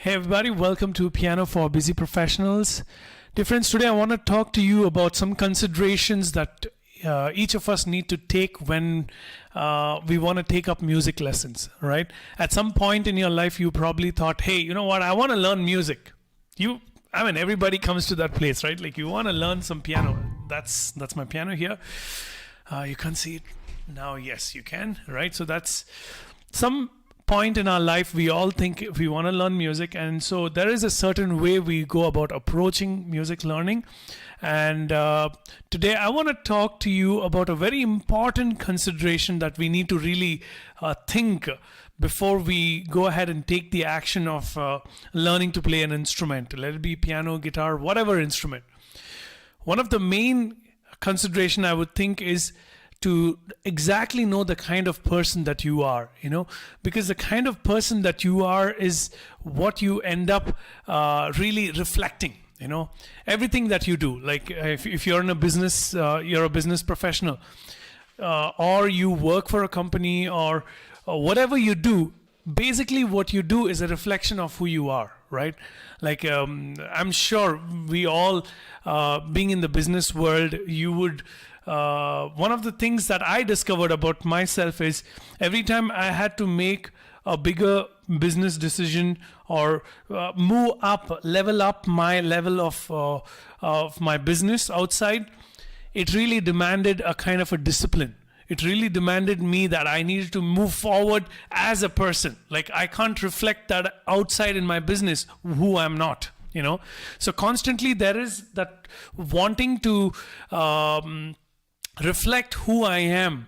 Hey everybody, welcome to Piano for Busy Professionals. Dear friends, today I want to talk to you about some considerations that each of us need to take when we want to take up music lessons, right? At some point in your life, you probably thought, hey, you know what, I want to learn music. Everybody comes to that place, right? Like you want to learn some piano. That's my piano here. You can't see it now. Yes, you can, right? So that's some point in our life we all think if we want to learn music, and so there is a certain way we go about approaching music learning. And today I want to talk to you about a very important consideration that we need to really think before we go ahead and take the action of learning to play an instrument, let it be piano, guitar, whatever instrument. One of the main consideration I would think is to exactly know the kind of person that you are, because the kind of person that you are is what you end up really reflecting, everything that you do. Like if you're in a business, you're a business professional, or you work for a company, or whatever you do, basically what you do is a reflection of who you are, right? Like I'm sure we all, being in the business world, you would one of the things that I discovered about myself is every time I had to make a bigger business decision or level up my level of my business outside, it really demanded a kind of a discipline. It really demanded me that I needed to move forward as a person. Like I can't reflect that outside in my business who I'm not, So constantly there is that wanting to reflect who I am,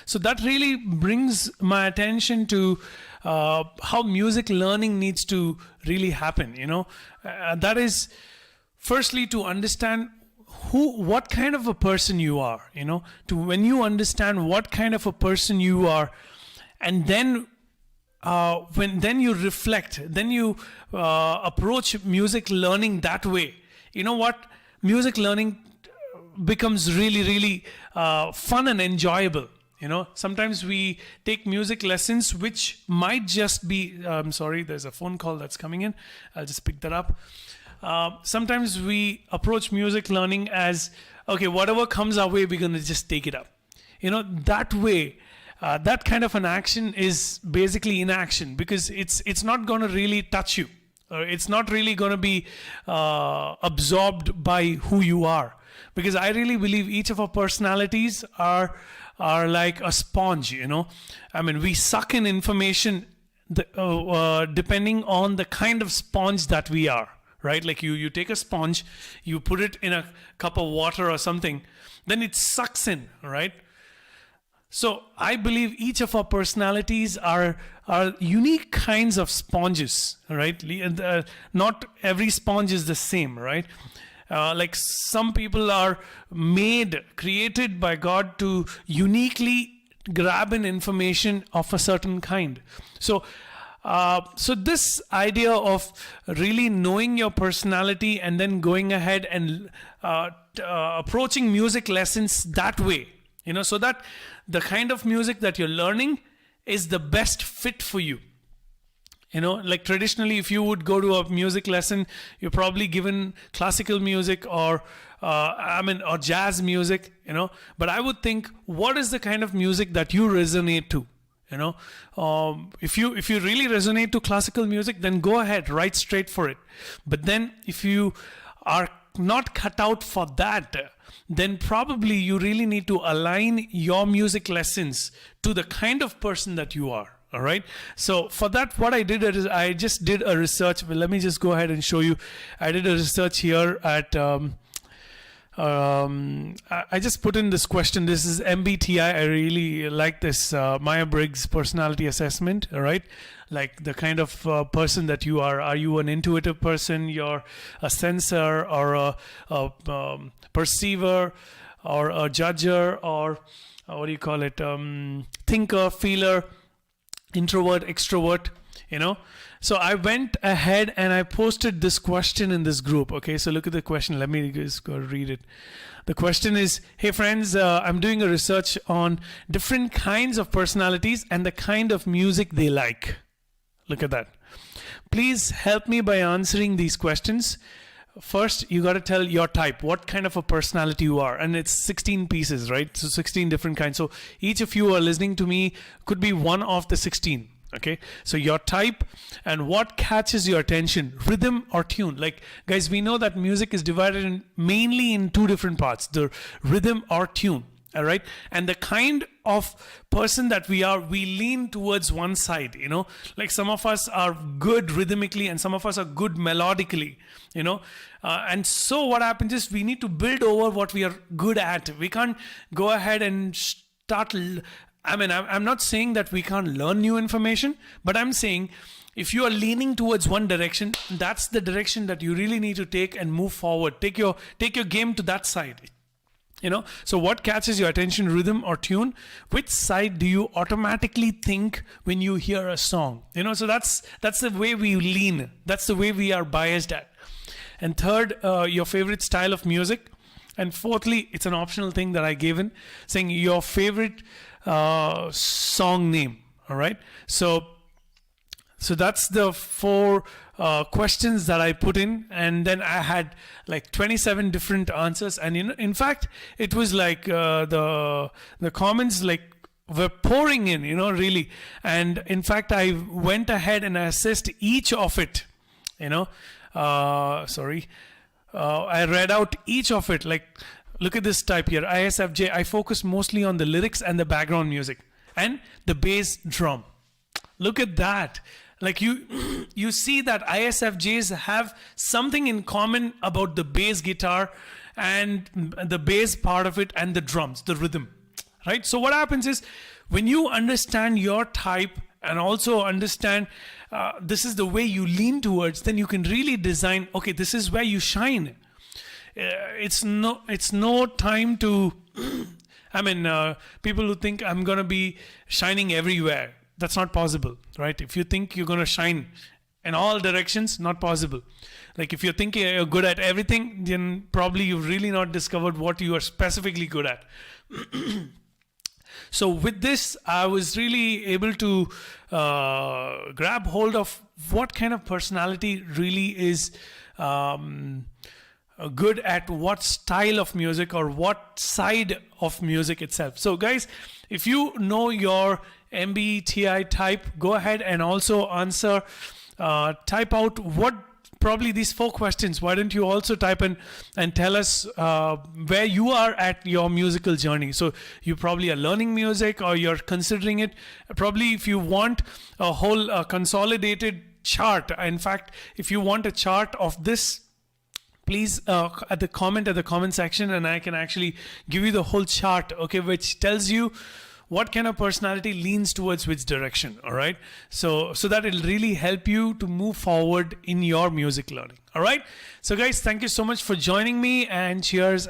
So that really brings my attention to how music learning needs to really happen, That is firstly to understand what kind of a person you are, when you understand what kind of a person you are, and then when you reflect, then you approach music learning that way, music learning becomes really fun and enjoyable. Sometimes we take music lessons which might just be, I'm sorry, there's a phone call that's coming in, I'll just pick that up. Sometimes we approach music learning as, okay, whatever comes our way, we're going to just take it up. That way, that kind of an action is basically inaction, because it's not going to really touch you. It's not really going to be absorbed by who you are. Because I really believe each of our personalities are like a sponge, we suck in information depending on the kind of sponge that we are, right? Like you take a sponge, you put it in a cup of water or something, then it sucks in, right? So I believe each of our personalities are unique kinds of sponges, right? Not every sponge is the same, right? Like some people are created by God to uniquely grab an information of a certain kind. So this idea of really knowing your personality and then going ahead and approaching music lessons that way, so that the kind of music that you're learning is the best fit for you. Like traditionally, if you would go to a music lesson, you're probably given classical music or jazz music, But I would think, what is the kind of music that you resonate to? If you really resonate to classical music, then go ahead, right straight for it. But then if you are not cut out for that, then probably you really need to align your music lessons to the kind of person that you are. All right. So for that, what I did is I just did a research. Well, let me just go ahead and show you. I did a research here at. I just put in this question. This is MBTI. I really like this Myers-Briggs personality assessment. All right. Like the kind of person that you are. Are you an intuitive person? You're a sensor or a perceiver or a judger or what do you call it? Thinker, feeler. Introvert, extrovert, So I went ahead and I posted this question in this group. Okay, so look at the question. Let me just go read it. The question is, hey friends, I'm doing a research on different kinds of personalities and the kind of music they like. Look at that. please help me by answering these questions. First, you got to tell your type, what kind of a personality you are. And it's 16 pieces, right? So 16 different kinds. So each of you are listening to me could be one of the 16. Okay, so your type and what catches your attention, rhythm or tune. Like, guys, we know that music is divided mainly in two different parts, the rhythm or tune. All right, and the kind of person that we are, we lean towards one side, you know, like some of us are good rhythmically and some of us are good melodically, you know, and so what happens is we need to build over what we are good at. We can't go ahead and start. I mean, I'm not saying that we can't learn new information, but I'm saying if you are leaning towards one direction, that's the direction that you really need to take and move forward. Take your game to that side. You know, so what catches your attention, rhythm or tune? Which side do you automatically think when you hear a song? You know, so that's the way we lean. That's the way we are biased at. And third, your favorite style of music. And fourthly, it's an optional thing that I gave in, saying your favorite song name. All right. So that's the four questions that I put in, and then I had like 27 different answers. And in fact, it was like the comments like were pouring in, you know, really. And in fact, I went ahead and I assessed each of it. You know, I read out each of it. Like, look at this type here, ISFJ. I focus mostly on the lyrics and the background music and the bass drum. Look at that. Like you see that ISFJs have something in common about the bass guitar and the bass part of it and the drums, the rhythm, right? So what happens is when you understand your type and also understand this is the way you lean towards, then you can really design, okay, this is where you shine. It's no time to, I mean, people who think I'm going to be shining everywhere. That's not possible, right? If you think you're going to shine in all directions, not possible. Like if you think you're good at everything, then probably you've really not discovered what you are specifically good at. So with this, I was really able to grab hold of what kind of personality really is good at what style of music or what side of music itself. So guys, if you know your MBTI type, go ahead and also answer, type out what probably these 4 questions. Why don't you also type in and tell us where you are at your musical journey. So you probably are learning music or you're considering it. Probably if you want a whole consolidated chart, in fact, if you want a chart of this, please at the comment section, and I can actually give you the whole chart, okay, which tells you what kind of personality leans towards which direction. All right, so that it'll really help you to move forward in your music learning. All right, so guys, thank you so much for joining me, and cheers.